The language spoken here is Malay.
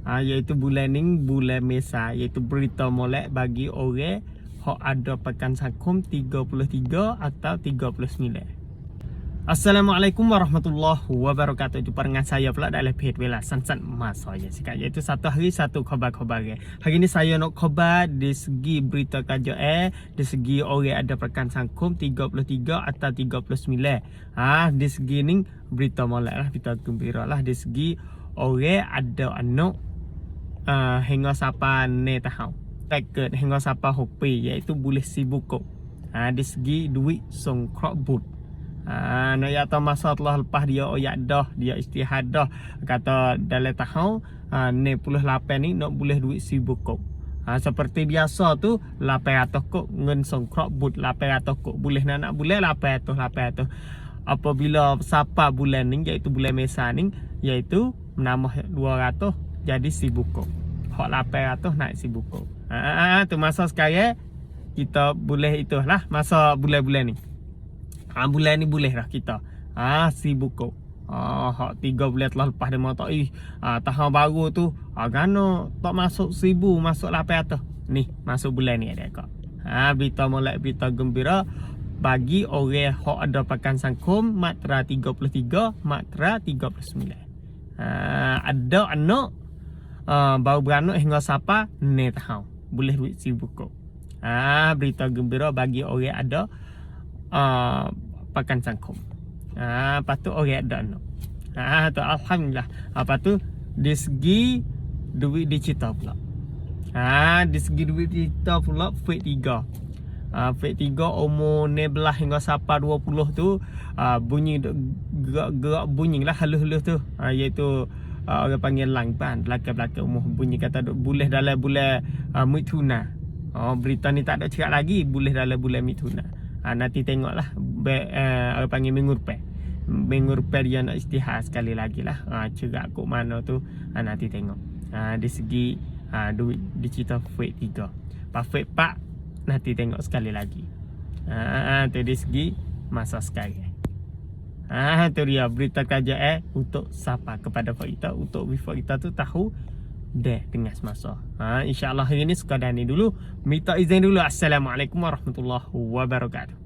Iaitu bulan ni bulan Mesa, iaitu berita molek bagi orang hok ada pekan sakum 33 atau 39. Assalamualaikum warahmatullahi wabarakatuh. Jumpa dengan saya pula dalam page Wela Sansan Masa ya sikit, iaitu satu hari satu khabar-khabar. Hari ni saya nak khabar di segi berita kerajaan, di segi orang ada pekan sakum 33 atau 39. Di segi ni berita molek lah, berita gembira lah. Di segi orang ada anak hingga siapa ni tahu record hingga siapa hopi, iaitu boleh sibuk. Di segi duit songkrok but. Nak ya tahu masa telah lepas dia oyak dah, dia istihad dah, kata dalam tahun ni 18 ni nak boleh duit sibuk kok. Seperti biasa tu 800 kok ngen songkrok but 800 kok boleh nak boleh 800. Apabila siapa bulan ni iaitu bulan Mesa ni iaitu menambah 200 jadi 1000 kok. Hak 800 naik 1000 kok. Tu masa sekarang kita boleh itulah masa bulan-bulan ni. Bulan ni boleh lah kita 1000 kok. Hak 3 bulan telah lepas dia mau tak tahun baru tu gano tak masuk 1000, masuk 800. Ni masuk bulan ni ada kak. Berita molek, berita gembira bagi orang hak ada pekan sakum matra 33, matra 39. Ada anak baru beranak hingga siapa ni tahu boleh duit 1000 kok. Berita gembira bagi orang ada pakan sangkum. Patut orang ada anak. Tu alhamdulillah. Apa tu di segi duit digital pula. Di segi duit digital pula fake 3. Fake 3 umur 16 hingga sampai 20 tu bunyi gerak bunyi lah halus-halus tu. Iaitu orang panggil langpan, belakang-belakang umur bunyi kata boleh dalam bulan Mithuna. Berita ni tak ada cakap lagi boleh dalam bulan Mithuna. Nanti tengoklah orang panggil minggu depan dia nak istihad sekali lagi lah. Cerak kok mana tu nanti tengok. Di segi duit digital fake 3 fake 4 nanti tengok sekali lagi. Tu di segi masa sekarang. Tu dia berita kerajaan untuk siapa kepada kita, untuk before kita tu tahu deh dengan semasa. InsyaAllah hari ni sekadar ni dulu. Minta izin dulu. Assalamualaikum warahmatullahi wabarakatuh.